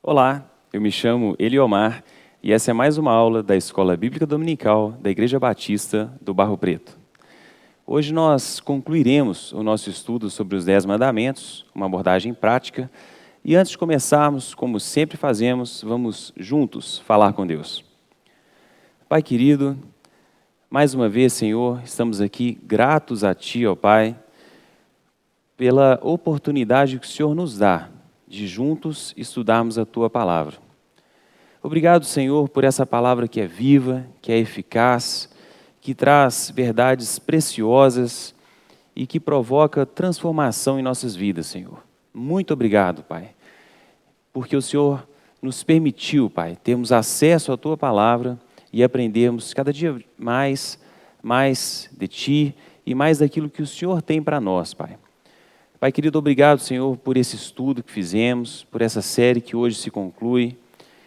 Olá, eu me chamo Eliomar e essa é mais uma aula da Escola Bíblica Dominical da Igreja Batista do Barro Preto. Hoje nós concluiremos o nosso estudo sobre os 10 mandamentos, uma abordagem prática, e antes de começarmos, como sempre fazemos, vamos juntos falar com Deus. Pai querido, mais uma vez, Senhor, estamos aqui gratos a Ti, ó Pai, pela oportunidade que o Senhor nos dá de juntos estudarmos a Tua Palavra. Obrigado, Senhor, por essa palavra que é viva, que é eficaz, que traz verdades preciosas e que provoca transformação em nossas vidas, Senhor. Muito obrigado, Pai, porque o Senhor nos permitiu, Pai, termos acesso à Tua Palavra e aprendermos cada dia mais de Ti e mais daquilo que o Senhor tem para nós, Pai. Pai querido, obrigado, Senhor, por esse estudo que fizemos, por essa série que hoje se conclui.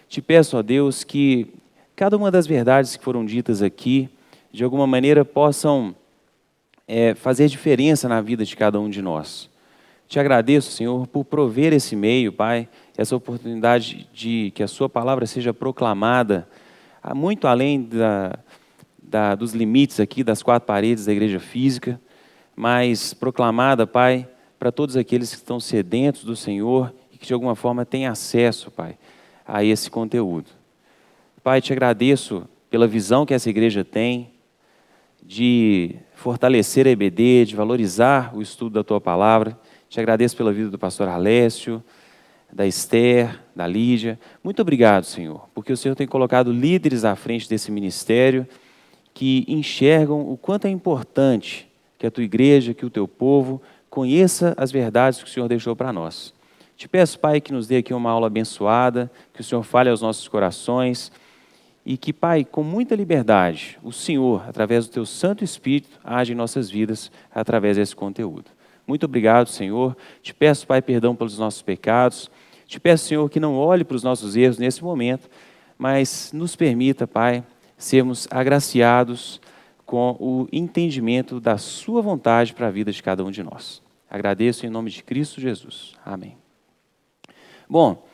Te peço, ó Deus, que cada uma das verdades que foram ditas aqui, de alguma maneira, possam fazer diferença na vida de cada um de nós. Te agradeço, Senhor, por prover esse meio, Pai, essa oportunidade de que a Sua palavra seja proclamada muito além dos limites aqui das 4 paredes da igreja física, mas proclamada, Pai, para todos aqueles que estão sedentos do Senhor e que de alguma forma têm acesso, Pai, a esse conteúdo. Pai, te agradeço pela visão que essa igreja tem de fortalecer a EBD, de valorizar o estudo da Tua Palavra. Te agradeço pela vida do pastor Arlécio, da Esther, da Lídia. Muito obrigado, Senhor, porque o Senhor tem colocado líderes à frente desse ministério que enxergam o quanto é importante que a Tua igreja, que o Teu povo conheça as verdades que o Senhor deixou para nós. Te peço, Pai, que nos dê aqui uma aula abençoada, que o Senhor fale aos nossos corações e que, Pai, com muita liberdade, o Senhor, através do Teu Santo Espírito, age em nossas vidas através desse conteúdo. Muito obrigado, Senhor. Te peço, Pai, perdão pelos nossos pecados. Te peço, Senhor, que não olhe para os nossos erros nesse momento, mas nos permita, Pai, sermos agraciados com o entendimento da Sua vontade para a vida de cada um de nós. Agradeço em nome de Cristo Jesus. Amém. Bom,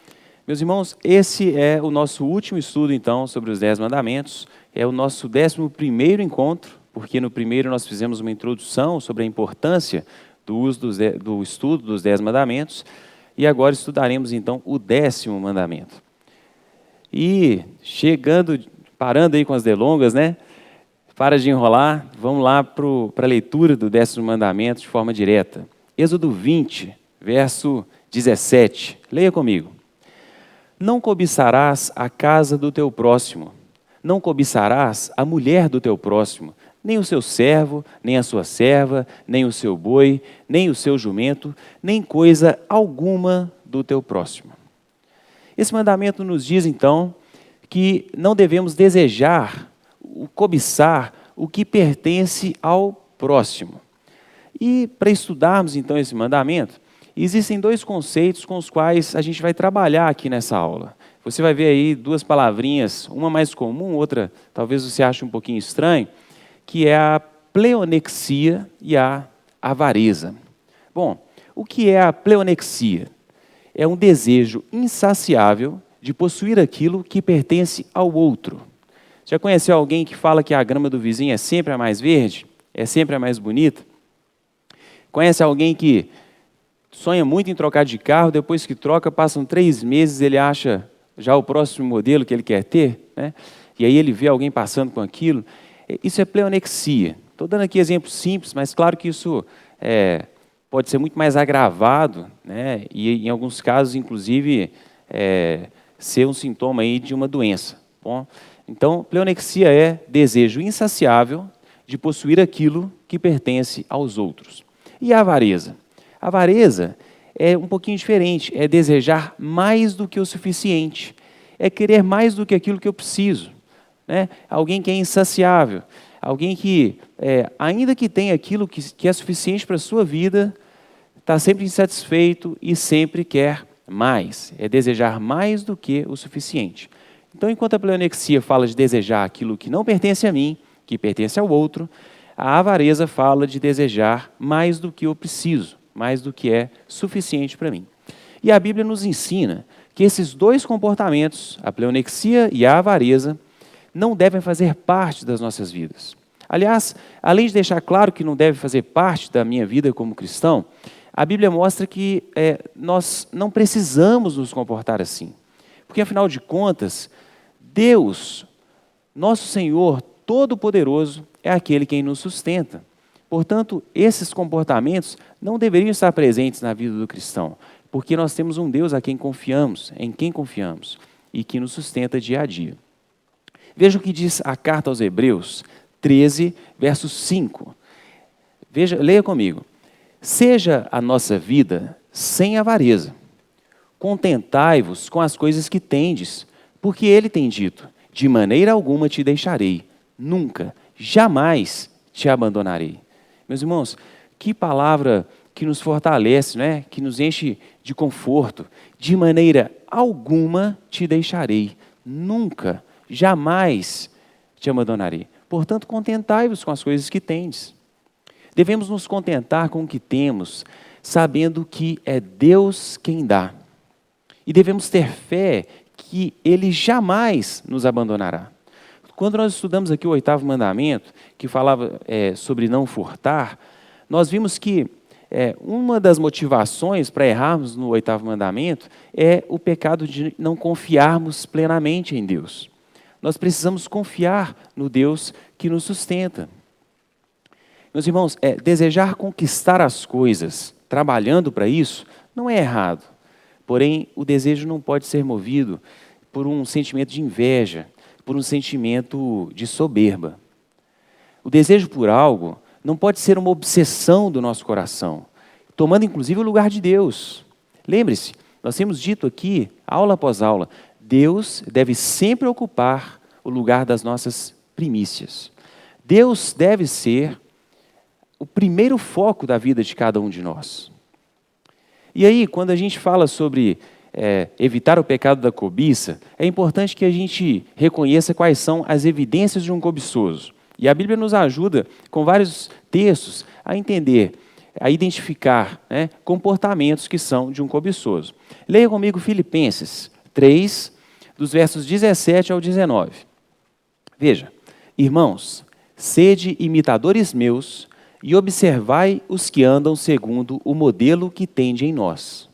meus irmãos, esse é o nosso último estudo, então, sobre os 10 mandamentos. É o nosso 11º encontro, porque no primeiro nós fizemos uma introdução sobre a importância do estudo dos 10 mandamentos, e agora estudaremos, então, o 10º mandamento. E parando aí com as delongas, né? Para de enrolar, vamos lá para a leitura do 10º mandamento de forma direta. Êxodo 20, verso 17. Leia comigo. Não cobiçarás a casa do teu próximo, não cobiçarás a mulher do teu próximo, nem o seu servo, nem a sua serva, nem o seu boi, nem o seu jumento, nem coisa alguma do teu próximo. Esse mandamento nos diz, então, que não devemos desejar, cobiçar o que pertence ao próximo. E para estudarmos, então, esse mandamento, existem 2 conceitos com os quais a gente vai trabalhar aqui nessa aula. Você vai ver aí 2 palavrinhas, uma mais comum, outra talvez você ache um pouquinho estranho, que é a pleonexia e a avareza. Bom, o que é a pleonexia? É um desejo insaciável de possuir aquilo que pertence ao outro. Já conheceu alguém que fala que a grama do vizinho é sempre a mais verde? É sempre a mais bonita? Conhece alguém que sonha muito em trocar de carro, depois que troca, passam 3 meses, ele acha já o próximo modelo que ele quer ter, né? E aí ele vê alguém passando com aquilo. Isso é pleonexia. Estou dando aqui exemplos simples, mas claro que isso pode ser muito mais agravado, né? E em alguns casos, inclusive, ser um sintoma aí de uma doença. Bom, então, pleonexia é desejo insaciável de possuir aquilo que pertence aos outros. E a avareza? A avareza é um pouquinho diferente, é desejar mais do que o suficiente, é querer mais do que aquilo que eu preciso, né? Alguém que é insaciável, alguém que, ainda que tenha aquilo que é suficiente para a sua vida, está sempre insatisfeito e sempre quer mais, é desejar mais do que o suficiente. Então, enquanto a pleonexia fala de desejar aquilo que não pertence a mim, que pertence ao outro, a avareza fala de desejar mais do que eu preciso, mais do que é suficiente para mim. E a Bíblia nos ensina que esses dois comportamentos, a pleonexia e a avareza, não devem fazer parte das nossas vidas. Aliás, além de deixar claro que não deve fazer parte da minha vida como cristão, a Bíblia mostra que nós não precisamos nos comportar assim. Porque, afinal de contas, Deus, nosso Senhor Todo-Poderoso, é aquele quem nos sustenta. Portanto, esses comportamentos não deveriam estar presentes na vida do cristão, porque nós temos um Deus a quem confiamos, em quem confiamos, e que nos sustenta dia a dia. Veja o que diz a carta aos Hebreus 13, verso 5. Leia comigo. Seja a nossa vida sem avareza. Contentai-vos com as coisas que tendes, porque ele tem dito, de maneira alguma te deixarei, nunca, jamais te abandonarei. Meus irmãos, que palavra que nos fortalece, né? Que nos enche de conforto. De maneira alguma te deixarei, nunca, jamais te abandonarei. Portanto, contentai-vos com as coisas que tendes. Devemos nos contentar com o que temos, sabendo que é Deus quem dá. E devemos ter fé que Ele jamais nos abandonará. Quando nós estudamos aqui o 8º mandamento, que falava sobre não furtar, nós vimos que uma das motivações para errarmos no 8º mandamento é o pecado de não confiarmos plenamente em Deus. Nós precisamos confiar no Deus que nos sustenta. Meus irmãos, desejar conquistar as coisas, trabalhando para isso, não é errado. Porém, o desejo não pode ser movido por um sentimento de inveja, por um sentimento de soberba. O desejo por algo não pode ser uma obsessão do nosso coração, tomando inclusive o lugar de Deus. Lembre-se, nós temos dito aqui, aula após aula, Deus deve sempre ocupar o lugar das nossas primícias. Deus deve ser o primeiro foco da vida de cada um de nós. E aí, quando a gente fala sobre evitar o pecado da cobiça, é importante que a gente reconheça quais são as evidências de um cobiçoso. E a Bíblia nos ajuda, com vários textos, a entender, a identificar comportamentos que são de um cobiçoso. Leia comigo Filipenses 3, dos versos 17 ao 19. Veja, irmãos, sede imitadores meus e observai os que andam segundo o modelo que tende em nós.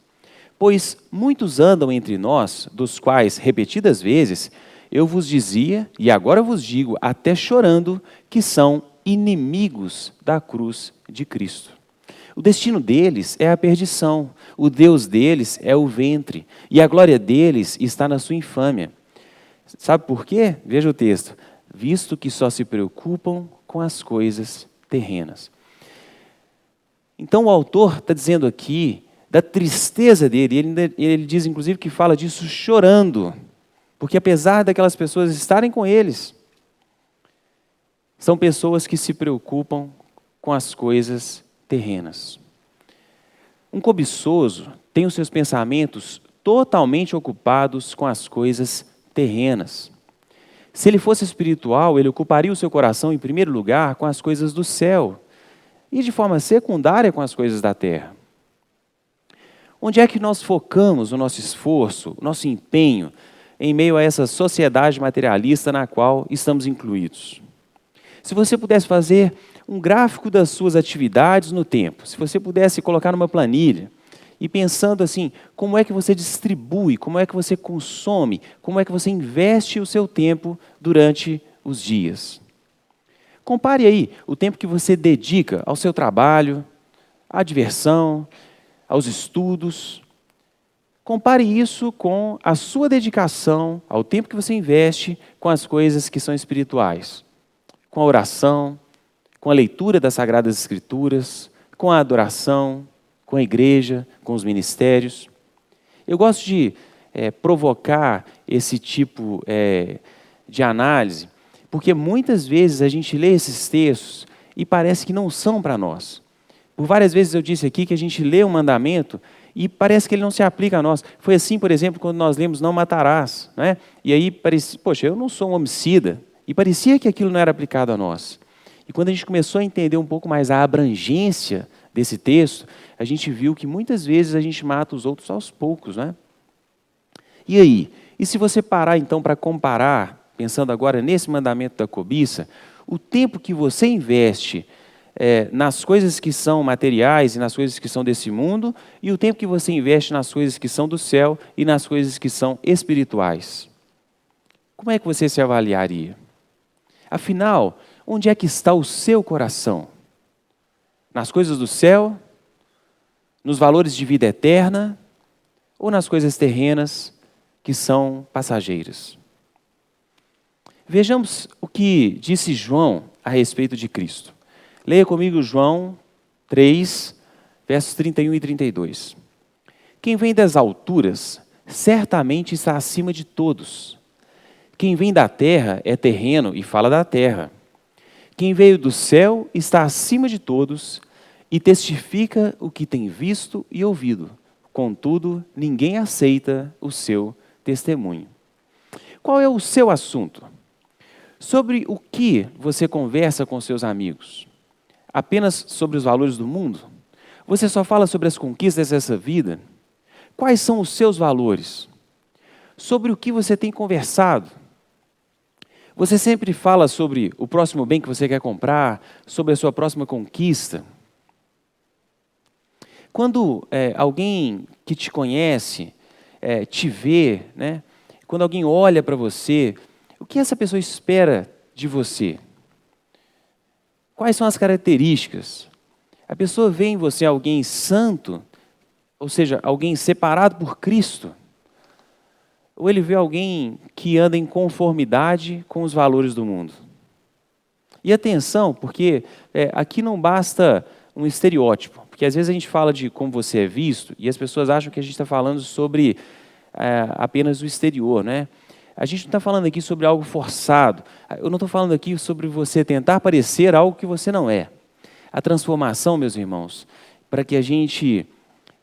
Pois muitos andam entre nós, dos quais, repetidas vezes, eu vos dizia, e agora vos digo, até chorando, que são inimigos da cruz de Cristo. O destino deles é a perdição, o Deus deles é o ventre, e a glória deles está na sua infâmia. Sabe por quê? Veja o texto. Visto que só se preocupam com as coisas terrenas. Então o autor está dizendo aqui da tristeza dele, ele diz inclusive que fala disso chorando, porque apesar daquelas pessoas estarem com eles, são pessoas que se preocupam com as coisas terrenas. Um cobiçoso tem os seus pensamentos totalmente ocupados com as coisas terrenas. Se ele fosse espiritual, ele ocuparia o seu coração em primeiro lugar com as coisas do céu e de forma secundária com as coisas da terra. Onde é que nós focamos o nosso esforço, o nosso empenho em meio a essa sociedade materialista na qual estamos incluídos? Se você pudesse fazer um gráfico das suas atividades no tempo, se você pudesse colocar numa planilha e pensando assim, como é que você distribui, como é que você consome, como é que você investe o seu tempo durante os dias. Compare aí o tempo que você dedica ao seu trabalho, à diversão, aos estudos. Compare isso com a sua dedicação, ao tempo que você investe com as coisas que são espirituais. Com a oração, com a leitura das Sagradas Escrituras, com a adoração, com a igreja, com os ministérios. Eu gosto de provocar esse tipo de análise, porque muitas vezes a gente lê esses textos e parece que não são para nós. Por várias vezes eu disse aqui que a gente lê um mandamento e parece que ele não se aplica a nós. Foi assim, por exemplo, quando nós lemos não matarás, né? E aí parecia, poxa, eu não sou um homicida. E parecia que aquilo não era aplicado a nós. E quando a gente começou a entender um pouco mais a abrangência desse texto, a gente viu que muitas vezes a gente mata os outros aos poucos, né? E aí? E se você parar então para comparar, pensando agora nesse mandamento da cobiça, o tempo que você investe nas coisas que são materiais e nas coisas que são desse mundo, e o tempo que você investe nas coisas que são do céu e nas coisas que são espirituais. Como é que você se avaliaria? Afinal, onde é que está o seu coração? Nas coisas do céu? Nos valores de vida eterna? Ou nas coisas terrenas que são passageiras? Vejamos o que disse João a respeito de Cristo. Leia comigo João 3, versos 31 e 32. Quem vem das alturas, certamente está acima de todos. Quem vem da terra é terreno e fala da terra. Quem veio do céu está acima de todos e testifica o que tem visto e ouvido. Contudo, ninguém aceita o seu testemunho. Qual é o seu assunto? Sobre o que você conversa com seus amigos? Apenas sobre os valores do mundo? Você só fala sobre as conquistas dessa vida? Quais são os seus valores? Sobre o que você tem conversado? Você sempre fala sobre o próximo bem que você quer comprar, sobre a sua próxima conquista? Quando alguém que te conhece, te vê, né? Quando alguém olha para você, o que essa pessoa espera de você? Quais são as características? A pessoa vê em você alguém santo, ou seja, alguém separado por Cristo? Ou ele vê alguém que anda em conformidade com os valores do mundo? E atenção, porque aqui não basta um estereótipo, porque às vezes a gente fala de como você é visto e as pessoas acham que a gente está falando sobre apenas o exterior, né? A gente não está falando aqui sobre algo forçado. Eu não estou falando aqui sobre você tentar parecer algo que você não é. A transformação, meus irmãos, para que a gente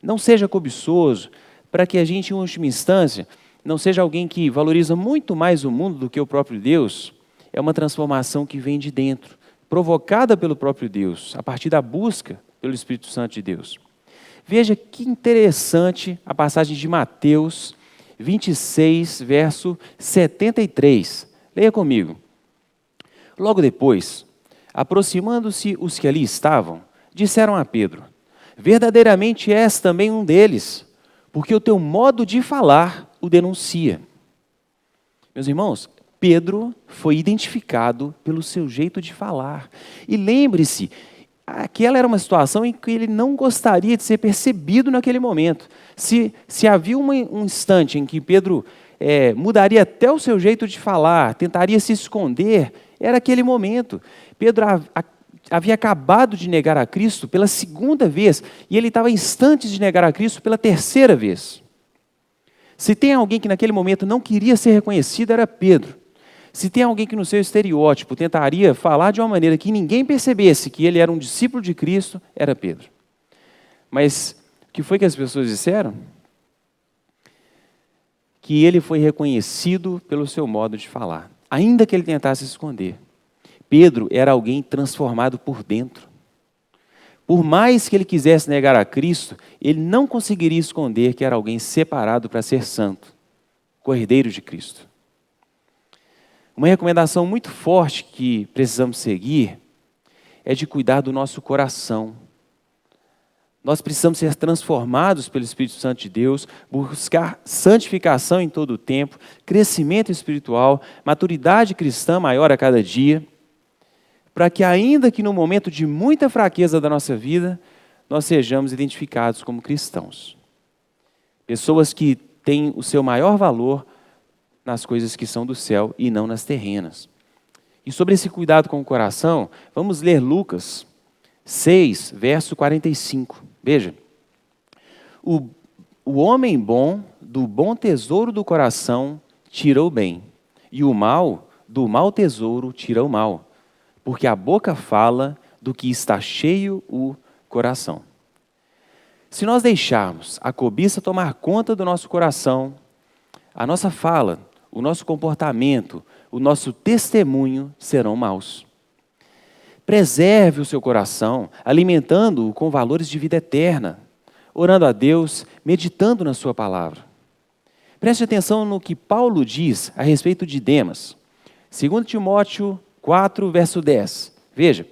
não seja cobiçoso, para que a gente, em última instância, não seja alguém que valoriza muito mais o mundo do que o próprio Deus, é uma transformação que vem de dentro, provocada pelo próprio Deus, a partir da busca pelo Espírito Santo de Deus. Veja que interessante a passagem de Mateus 26, verso 73. Leia comigo. Logo depois, aproximando-se os que ali estavam, disseram a Pedro: verdadeiramente és também um deles, porque o teu modo de falar o denuncia. Meus irmãos, Pedro foi identificado pelo seu jeito de falar. E lembre-se, aquela era uma situação em que ele não gostaria de ser percebido naquele momento. Se havia um instante em que Pedro mudaria até o seu jeito de falar, tentaria se esconder, era aquele momento. Pedro havia acabado de negar a Cristo pela segunda vez, e ele estava instantes de negar a Cristo pela terceira vez. Se tem alguém que naquele momento não queria ser reconhecido, era Pedro. Se tem alguém que no seu estereótipo tentaria falar de uma maneira que ninguém percebesse que ele era um discípulo de Cristo, era Pedro. Mas o que foi que as pessoas disseram? Que ele foi reconhecido pelo seu modo de falar, ainda que ele tentasse esconder. Pedro era alguém transformado por dentro. Por mais que ele quisesse negar a Cristo, ele não conseguiria esconder que era alguém separado para ser santo, Cordeiro de Cristo. Uma recomendação muito forte que precisamos seguir é de cuidar do nosso coração. Nós precisamos ser transformados pelo Espírito Santo de Deus, buscar santificação em todo o tempo, crescimento espiritual, maturidade cristã maior a cada dia, para que ainda que no momento de muita fraqueza da nossa vida, nós sejamos identificados como cristãos. Pessoas que têm o seu maior valor nas coisas que são do céu e não nas terrenas. E sobre esse cuidado com o coração, vamos ler Lucas 6, verso 45. Veja, o homem bom, do bom tesouro do coração, tira o bem, e o mal, do mau tesouro, tira o mal, porque a boca fala do que está cheio o coração. Se nós deixarmos a cobiça tomar conta do nosso coração, a nossa fala, o nosso comportamento, o nosso testemunho serão maus. Preserve o seu coração, alimentando-o com valores de vida eterna, orando a Deus, meditando na sua palavra. Preste atenção no que Paulo diz a respeito de Demas. 2 Timóteo 4, verso 10. Veja.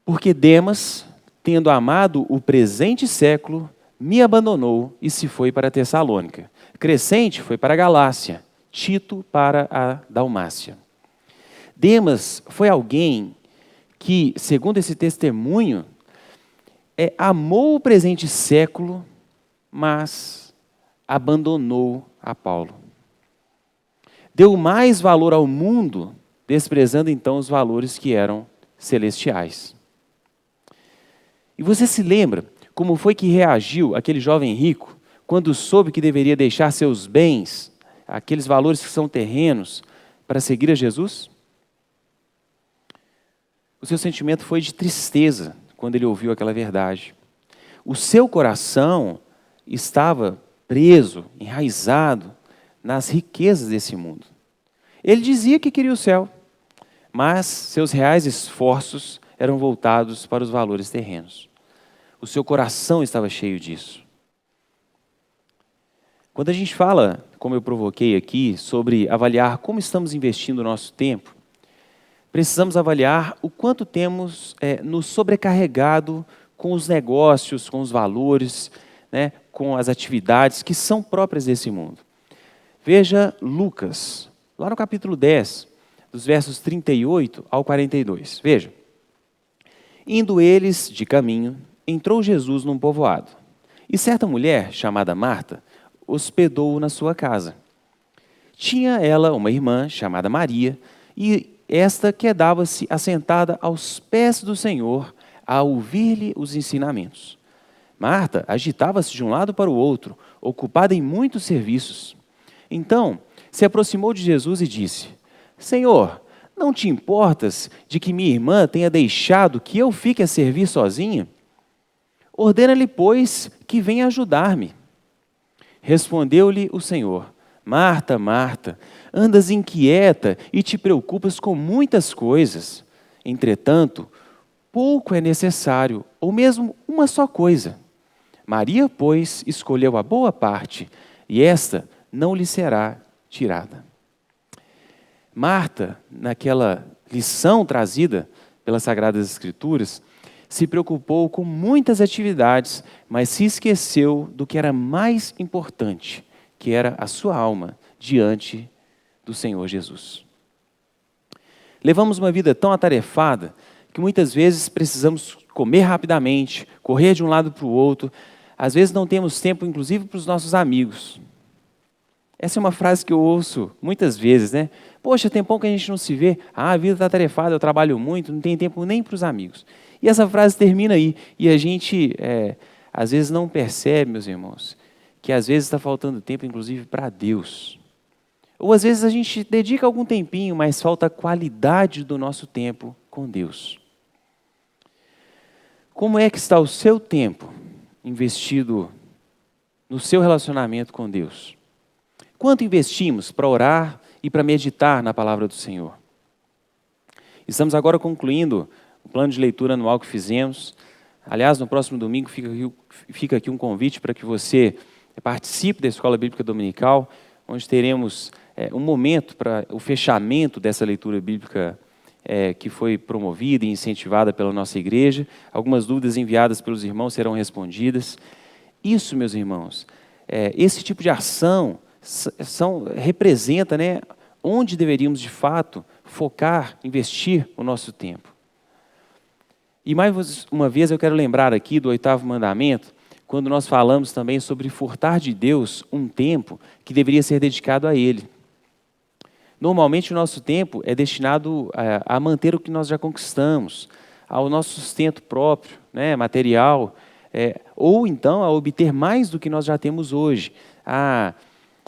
Porque Demas, tendo amado o presente século, me abandonou e se foi para Tessalônica. Crescente foi para a Galácia, Tito para a Dalmácia. Demas foi alguém que, segundo esse testemunho, amou o presente século, mas abandonou a Paulo. Deu mais valor ao mundo, desprezando então os valores que eram celestiais. E você se lembra como foi que reagiu aquele jovem rico quando soube que deveria deixar seus bens, aqueles valores que são terrenos, para seguir a Jesus? O seu sentimento foi de tristeza quando ele ouviu aquela verdade. O seu coração estava preso, enraizado nas riquezas desse mundo. Ele dizia que queria o céu, mas seus reais esforços eram voltados para os valores terrenos. O seu coração estava cheio disso. Quando a gente fala, como eu provoquei aqui, sobre avaliar como estamos investindo o nosso tempo, precisamos avaliar o quanto temos nos sobrecarregado com os negócios, com os valores, né, com as atividades que são próprias desse mundo. Veja Lucas, lá no capítulo 10, dos versos 38 ao 42. Veja. Indo eles de caminho, entrou Jesus num povoado. E certa mulher, chamada Marta, hospedou-o na sua casa. Tinha ela uma irmã, chamada Maria, e esta quedava-se assentada aos pés do Senhor, a ouvir-lhe os ensinamentos. Marta agitava-se de um lado para o outro, ocupada em muitos serviços. Então, se aproximou de Jesus e disse: Senhor, não te importas de que minha irmã tenha deixado que eu fique a servir sozinha? Ordena-lhe, pois, que venha ajudar-me. Respondeu-lhe o Senhor: Marta, Marta, andas inquieta e te preocupas com muitas coisas. Entretanto, pouco é necessário, ou mesmo uma só coisa. Maria, pois, escolheu a boa parte, e esta não lhe será tirada. Marta, naquela lição trazida pelas Sagradas Escrituras, se preocupou com muitas atividades, mas se esqueceu do que era mais importante, que era a sua alma diante do Senhor Jesus. Levamos uma vida tão atarefada que muitas vezes precisamos comer rapidamente, correr de um lado para o outro. Às vezes não temos tempo, inclusive, para os nossos amigos. Essa é uma frase que eu ouço muitas vezes, né? Poxa, tem pouco que a gente não se vê. Ah, a vida está atarefada, eu trabalho muito, não tem tempo nem para os amigos. E essa frase termina aí. E a gente, às vezes, não percebe, meus irmãos, que às vezes está faltando tempo, inclusive, para Deus. Ou às vezes a gente dedica algum tempinho, mas falta a qualidade do nosso tempo com Deus. Como é que está o seu tempo investido no seu relacionamento com Deus? Quanto investimos para orar e para meditar na palavra do Senhor? Estamos agora concluindo o plano de leitura anual que fizemos. Aliás, no próximo domingo fica aqui um convite para que você participe da Escola Bíblica Dominical, onde teremos um momento para o fechamento dessa leitura bíblica que foi promovida e incentivada pela nossa igreja. Algumas dúvidas enviadas pelos irmãos serão respondidas. Isso, meus irmãos, esse tipo de ação representa, né, onde deveríamos, de fato, focar, investir o nosso tempo. E mais uma vez eu quero lembrar aqui do 8º mandamento, quando nós falamos também sobre furtar de Deus um tempo que deveria ser dedicado a Ele. Normalmente o nosso tempo é destinado a manter o que nós já conquistamos, ao nosso sustento próprio, né, material, ou então a obter mais do que nós já temos hoje,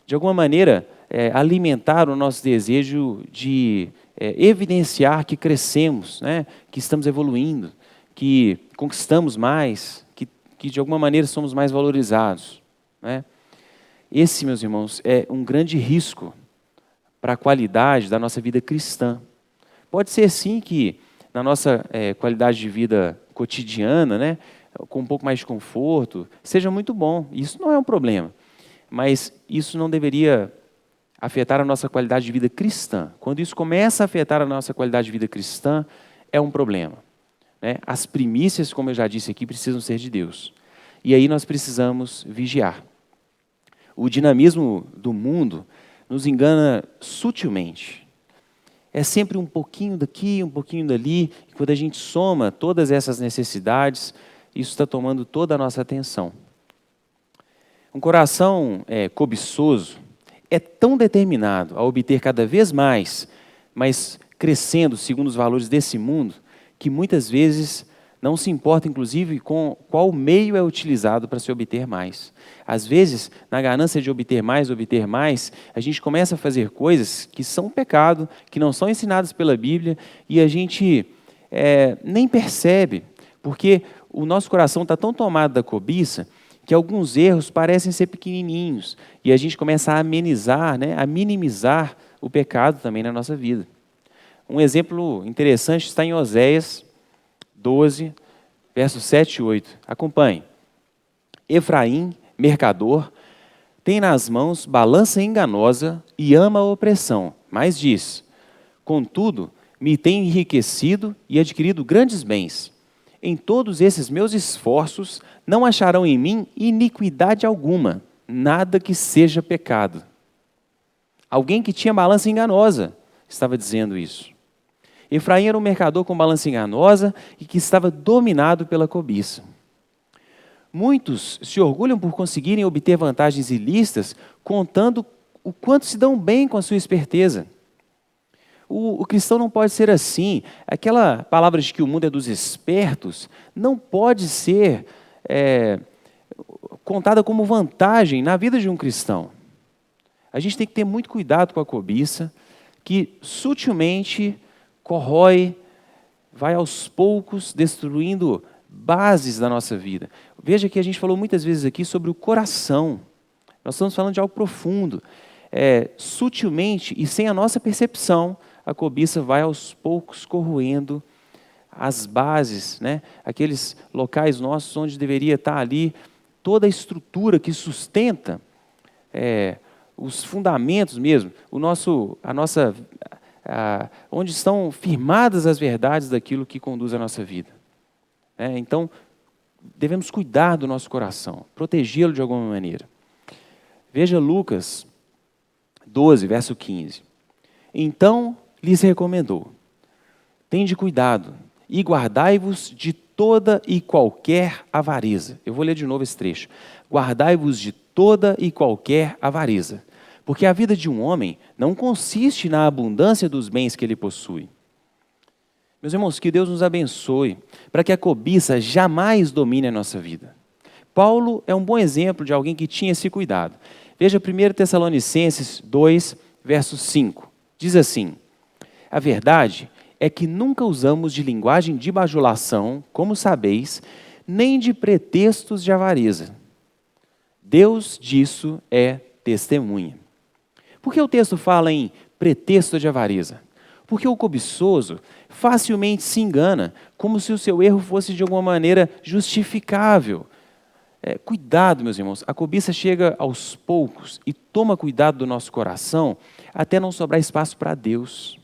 de alguma maneira, alimentar o nosso desejo de evidenciar que crescemos, né? Que estamos evoluindo, que conquistamos mais, que de alguma maneira somos mais valorizados, né? Esse, meus irmãos, é um grande risco para a qualidade da nossa vida cristã. Pode ser sim que na nossa qualidade de vida cotidiana, né, com um pouco mais de conforto, seja muito bom. Isso não é um problema. mas isso não deveria afetar a nossa qualidade de vida cristã. Quando isso começa a afetar a nossa qualidade de vida cristã, é um problema, né? As primícias, como eu já disse aqui, precisam ser de Deus. E aí nós precisamos vigiar. O dinamismo do mundo nos engana sutilmente. É sempre um pouquinho daqui, um pouquinho dali, e quando a gente soma todas essas necessidades, isso está tomando toda a nossa atenção. Um coração cobiçoso é tão determinado a obter cada vez mais, mas crescendo segundo os valores desse mundo, que muitas vezes não se importa, inclusive, com qual meio é utilizado para se obter mais. Às vezes, na ganância de obter mais, a gente começa a fazer coisas que são pecado, que não são ensinadas pela Bíblia, e a gente nem percebe, porque o nosso coração está tão tomado da cobiça, que alguns erros parecem ser pequenininhos, e a gente começa a amenizar, a minimizar o pecado também na nossa vida. Um exemplo interessante está em Oséias 12, versos 7 e 8. Acompanhe. Efraim, mercador, tem nas mãos balança enganosa e ama a opressão, mas diz: contudo, me tem enriquecido e adquirido grandes bens. Em todos esses meus esforços, não acharão em mim iniquidade alguma, nada que seja pecado. Alguém que tinha balança enganosa estava dizendo isso. Efraim era um mercador com balança enganosa e que estava dominado pela cobiça. Muitos se orgulham por conseguirem obter vantagens ilícitas, contando o quanto se dão bem com a sua esperteza. O cristão não pode ser assim. Aquela palavra de que o mundo é dos espertos não pode ser contada como vantagem na vida de um cristão. A gente tem que ter muito cuidado com a cobiça, que sutilmente corrói, vai aos poucos destruindo bases da nossa vida. Veja que a gente falou muitas vezes aqui sobre o coração. Nós estamos falando de algo profundo. Sutilmente e sem a nossa percepção, a cobiça vai aos poucos corroendo as bases, aqueles locais nossos onde deveria estar ali toda a estrutura que sustenta os fundamentos mesmo, onde estão firmadas as verdades daquilo que conduz a nossa vida. Então, devemos cuidar do nosso coração, protegê-lo de alguma maneira. Veja Lucas 12, verso 15. Então lhes recomendou: tende cuidado e guardai-vos de toda e qualquer avareza. Eu vou ler de novo esse trecho. Guardai-vos de toda e qualquer avareza, porque a vida de um homem não consiste na abundância dos bens que ele possui. Meus irmãos, que Deus nos abençoe, para que a cobiça jamais domine a nossa vida. Paulo é um bom exemplo de alguém que tinha esse cuidado. Veja 1 Tessalonicenses 2, verso 5. Diz assim: a verdade é que nunca usamos de linguagem de bajulação, como sabeis, nem de pretextos de avareza. Deus disso é testemunha. Por que o texto fala em pretexto de avareza? Porque o cobiçoso facilmente se engana, como se o seu erro fosse de alguma maneira justificável. Cuidado, meus irmãos, a cobiça chega aos poucos e toma cuidado do nosso coração até não sobrar espaço para Deus.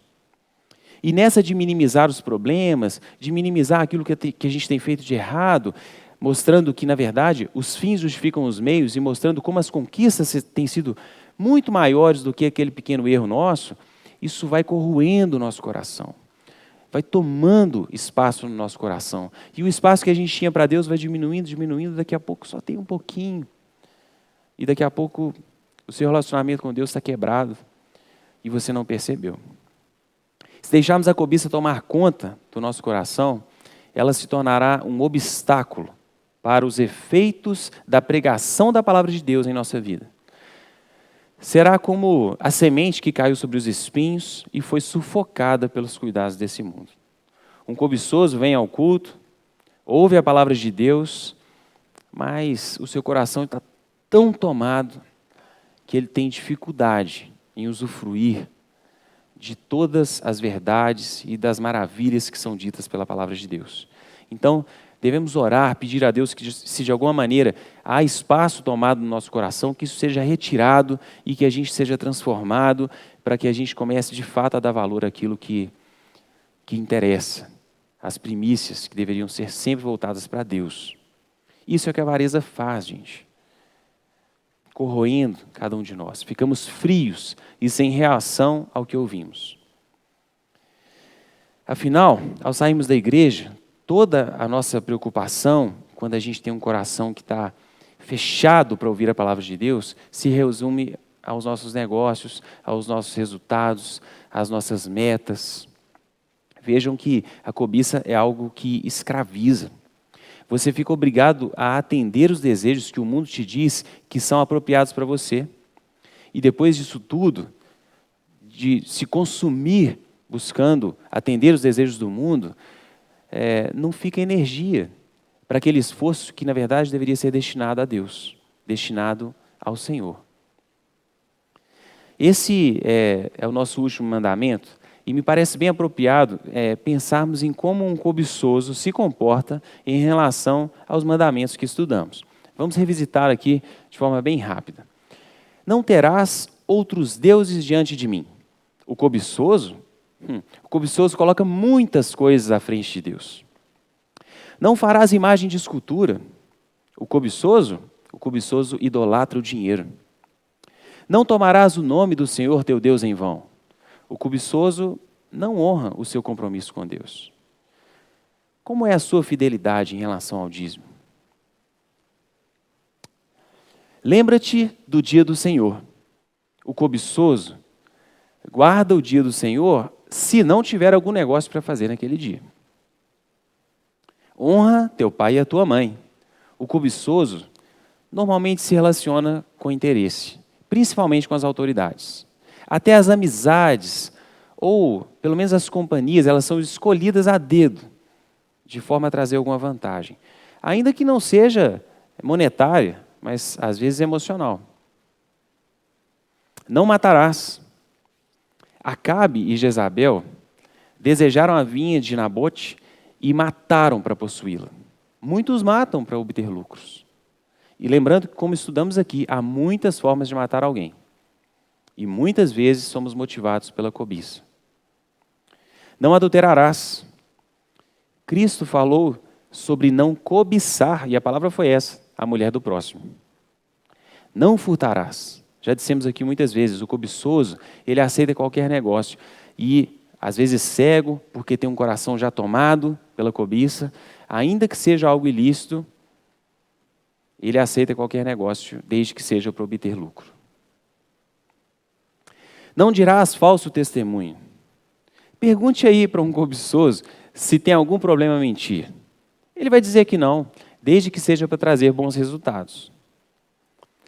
E nessa de minimizar os problemas, de minimizar aquilo que a gente tem feito de errado, mostrando que, na verdade, os fins justificam os meios e mostrando como as conquistas têm sido muito maiores do que aquele pequeno erro nosso, isso vai corroendo o nosso coração. Vai tomando espaço no nosso coração. E o espaço que a gente tinha para Deus vai diminuindo, daqui a pouco só tem um pouquinho. E daqui a pouco o seu relacionamento com Deus está quebrado e você não percebeu. Se deixarmos a cobiça tomar conta do nosso coração, ela se tornará um obstáculo para os efeitos da pregação da palavra de Deus em nossa vida. Será como a semente que caiu sobre os espinhos e foi sufocada pelos cuidados desse mundo. Um cobiçoso vem ao culto, ouve a palavra de Deus, mas o seu coração está tão tomado que ele tem dificuldade em usufruir de todas as verdades e das maravilhas que são ditas pela palavra de Deus. Então, devemos orar, pedir a Deus que, se de alguma maneira há espaço tomado no nosso coração, que isso seja retirado e que a gente seja transformado para que a gente comece de fato a dar valor àquilo que interessa, as primícias que deveriam ser sempre voltadas para Deus. Isso é o que a avareza faz, gente. Corroendo cada um de nós. Ficamos frios e sem reação ao que ouvimos. Afinal, ao sairmos da igreja, toda a nossa preocupação, quando a gente tem um coração que está fechado para ouvir a palavra de Deus, se resume aos nossos negócios, aos nossos resultados, às nossas metas. Vejam que a cobiça é algo que escraviza. Você fica obrigado a atender os desejos que o mundo te diz que são apropriados para você. E depois disso tudo, de se consumir buscando atender os desejos do mundo, não fica energia para aquele esforço que, na verdade, deveria ser destinado a Deus, destinado ao Senhor. Esse é o nosso último mandamento. E me parece bem apropriado pensarmos em como um cobiçoso se comporta em relação aos mandamentos que estudamos. Vamos revisitar aqui de forma bem rápida. Não terás outros deuses diante de mim. O cobiçoso coloca muitas coisas à frente de Deus. Não farás imagem de escultura. O cobiçoso idolatra o dinheiro. Não tomarás o nome do Senhor teu Deus em vão. O cobiçoso não honra o seu compromisso com Deus. Como é a sua fidelidade em relação ao dízimo? Lembra-te do dia do Senhor. O cobiçoso guarda o dia do Senhor se não tiver algum negócio para fazer naquele dia. Honra teu pai e a tua mãe. O cobiçoso normalmente se relaciona com interesse, principalmente com as autoridades. Até as amizades, ou pelo menos as companhias, elas são escolhidas a dedo, de forma a trazer alguma vantagem. Ainda que não seja monetária, mas às vezes emocional. Não matarás. Acabe e Jezabel desejaram a vinha de Nabote e mataram para possuí-la. Muitos matam para obter lucros. E lembrando que, como estudamos aqui, há muitas formas de matar alguém. E muitas vezes somos motivados pela cobiça. Não adulterarás. Cristo falou sobre não cobiçar, e a palavra foi essa, a mulher do próximo. Não furtarás. Já dissemos aqui muitas vezes, o cobiçoso, ele aceita qualquer negócio. E, às vezes, cego, porque tem um coração já tomado pela cobiça, ainda que seja algo ilícito, ele aceita qualquer negócio, desde que seja para obter lucro. Não dirás falso testemunho. Pergunte aí para um cobiçoso se tem algum problema mentir. Ele vai dizer que não, desde que seja para trazer bons resultados.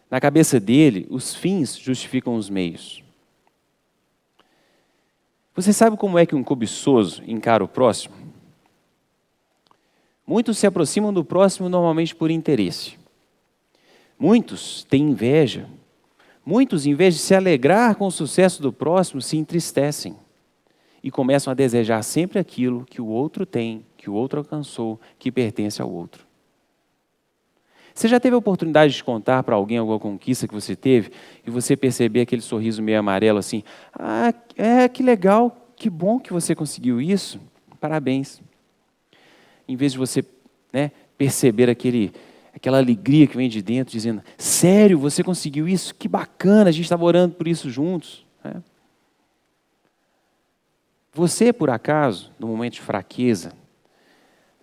Na cabeça dele, os fins justificam os meios. Você sabe como é que um cobiçoso encara o próximo? Muitos se aproximam do próximo normalmente por interesse. Muitos têm inveja. Muitos, em vez de se alegrar com o sucesso do próximo, se entristecem e começam a desejar sempre aquilo que o outro tem, que o outro alcançou, que pertence ao outro. Você já teve a oportunidade de contar para alguém alguma conquista que você teve e você perceber aquele sorriso meio amarelo assim, que legal, que bom que você conseguiu isso, parabéns. Em vez de você perceber aquela alegria que vem de dentro, dizendo, sério, você conseguiu isso? Que bacana, a gente estava orando por isso juntos. Você, por acaso, no momento de fraqueza,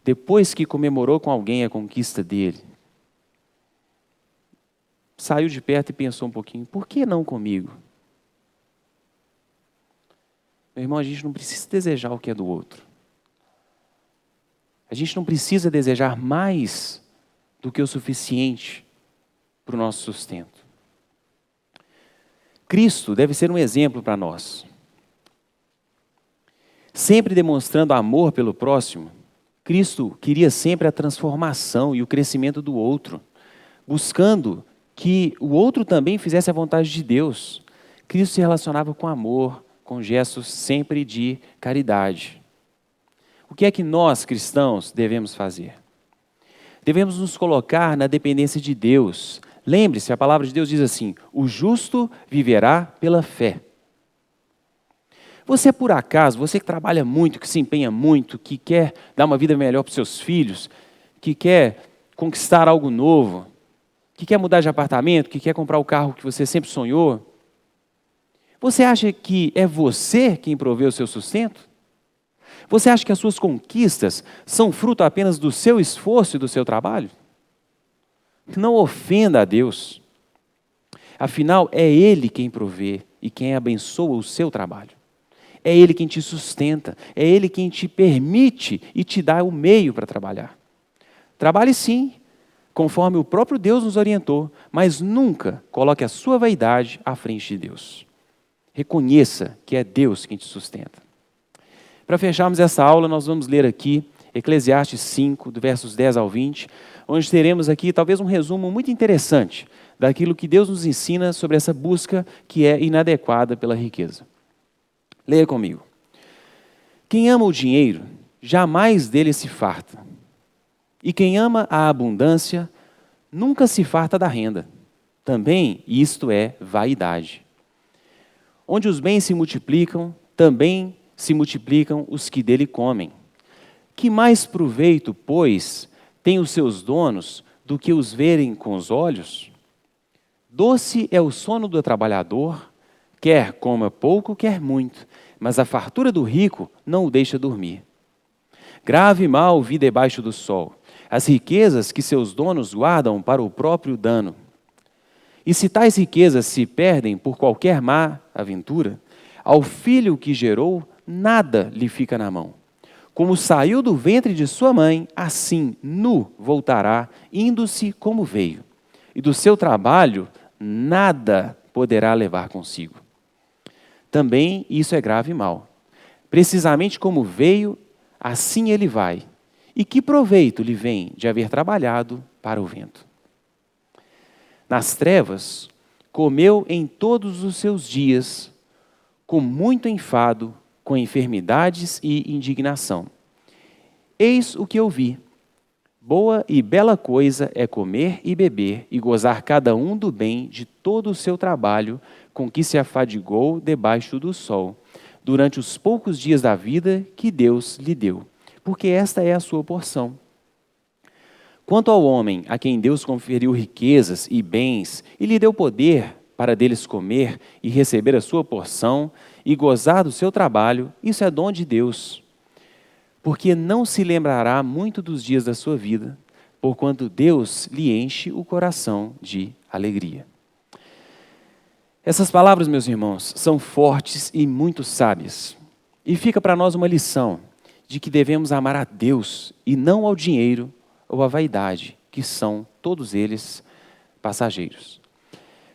depois que comemorou com alguém a conquista dele, saiu de perto e pensou um pouquinho, por que não comigo? Meu irmão, a gente não precisa desejar o que é do outro. A gente não precisa desejar mais do que o suficiente para o nosso sustento. Cristo deve ser um exemplo para nós. Sempre demonstrando amor pelo próximo, Cristo queria sempre a transformação e o crescimento do outro, buscando que o outro também fizesse a vontade de Deus. Cristo se relacionava com amor, com gestos sempre de caridade. O que é que nós, cristãos, devemos fazer? Devemos nos colocar na dependência de Deus. Lembre-se, a palavra de Deus diz assim: o justo viverá pela fé. Você, por acaso, você que trabalha muito, que se empenha muito, que quer dar uma vida melhor para os seus filhos, que quer conquistar algo novo, que quer mudar de apartamento, que quer comprar o carro que você sempre sonhou, você acha que é você quem provê o seu sustento? Você acha que as suas conquistas são fruto apenas do seu esforço e do seu trabalho? Não ofenda a Deus. Afinal, é Ele quem provê e quem abençoa o seu trabalho. É Ele quem te sustenta, é Ele quem te permite e te dá o meio para trabalhar. Trabalhe sim, conforme o próprio Deus nos orientou, mas nunca coloque a sua vaidade à frente de Deus. Reconheça que é Deus quem te sustenta. Para fecharmos essa aula, nós vamos ler aqui Eclesiastes 5, do versos 10 ao 20, onde teremos aqui talvez um resumo muito interessante daquilo que Deus nos ensina sobre essa busca que é inadequada pela riqueza. Leia comigo. Quem ama o dinheiro, jamais dele se farta. E quem ama a abundância, nunca se farta da renda. Também isto é vaidade. Onde os bens se multiplicam, também se multiplicam os que dele comem. Que mais proveito, pois, têm os seus donos do que os verem com os olhos? Doce é o sono do trabalhador, quer coma pouco, quer muito, mas a fartura do rico não o deixa dormir. Grave mal vi debaixo do sol, as riquezas que seus donos guardam para o próprio dano. E se tais riquezas se perdem por qualquer má aventura, ao filho que gerou, nada lhe fica na mão. Como saiu do ventre de sua mãe, assim nu voltará, indo-se como veio. E do seu trabalho, nada poderá levar consigo. Também isso é grave mal. Precisamente como veio, assim ele vai. E que proveito lhe vem de haver trabalhado para o vento? Nas trevas, comeu em todos os seus dias, com muito enfado, com enfermidades e indignação. Eis o que eu vi. Boa e bela coisa é comer e beber e gozar cada um do bem de todo o seu trabalho com que se afadigou debaixo do sol, durante os poucos dias da vida que Deus lhe deu, porque esta é a sua porção. Quanto ao homem a quem Deus conferiu riquezas e bens e lhe deu poder para deles comer e receber a sua porção e gozar do seu trabalho, isso é dom de Deus. Porque não se lembrará muito dos dias da sua vida, porquanto Deus lhe enche o coração de alegria. Essas palavras, meus irmãos, são fortes e muito sábias. E fica para nós uma lição de que devemos amar a Deus e não ao dinheiro ou à vaidade, que são todos eles passageiros.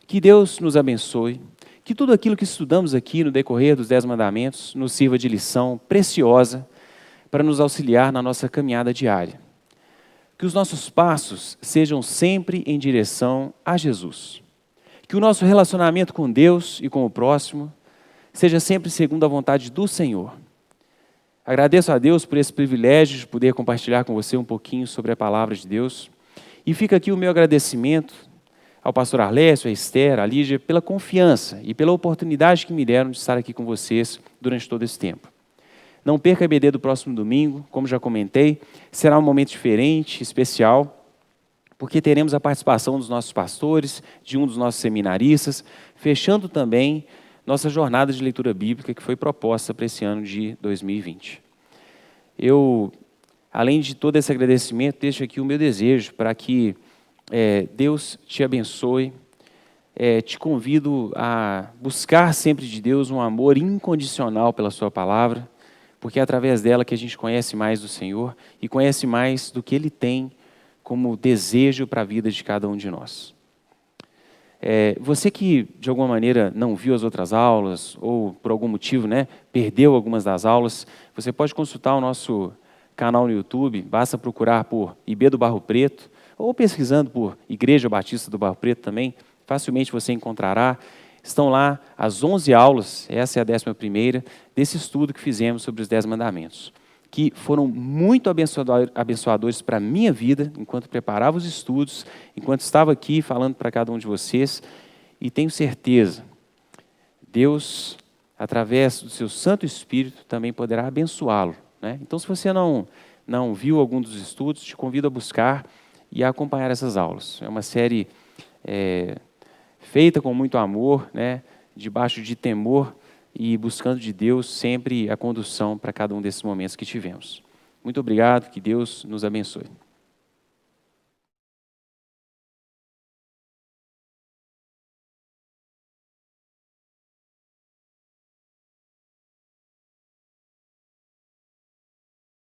Que Deus nos abençoe, que tudo aquilo que estudamos aqui no decorrer dos 10 mandamentos nos sirva de lição preciosa para nos auxiliar na nossa caminhada diária. Que os nossos passos sejam sempre em direção a Jesus. Que o nosso relacionamento com Deus e com o próximo seja sempre segundo a vontade do Senhor. Agradeço a Deus por esse privilégio de poder compartilhar com você um pouquinho sobre a palavra de Deus. E fica aqui o meu agradecimento ao pastor Arlécio, a Esther, a Lígia, pela confiança e pela oportunidade que me deram de estar aqui com vocês durante todo esse tempo. Não perca a EBD do próximo domingo, como já comentei, será um momento diferente, especial, porque teremos a participação dos nossos pastores, de um dos nossos seminaristas, fechando também nossa jornada de leitura bíblica que foi proposta para esse ano de 2020. Eu, além de todo esse agradecimento, deixo aqui o meu desejo para que Deus te abençoe. Te convido a buscar sempre de Deus um amor incondicional pela sua palavra, porque é através dela que a gente conhece mais do Senhor e conhece mais do que Ele tem como desejo para a vida de cada um de nós. Você que, de alguma maneira, não viu as outras aulas ou, por algum motivo, perdeu algumas das aulas, você pode consultar o nosso canal no YouTube, basta procurar por IB do Barro Preto, ou pesquisando por Igreja Batista do Barro Preto também, facilmente você encontrará. Estão lá as 11 aulas, essa é a 11ª, desse estudo que fizemos sobre os 10 mandamentos, que foram muito abençoadores para a minha vida, enquanto preparava os estudos, enquanto estava aqui falando para cada um de vocês, e tenho certeza, Deus, através do seu Santo Espírito, também poderá abençoá-lo, né? Então, se você não viu algum dos estudos, te convido a buscar e a acompanhar essas aulas. É uma série feita com muito amor, né? Debaixo de temor e buscando de Deus sempre a condução para cada um desses momentos que tivemos. Muito obrigado, que Deus nos abençoe.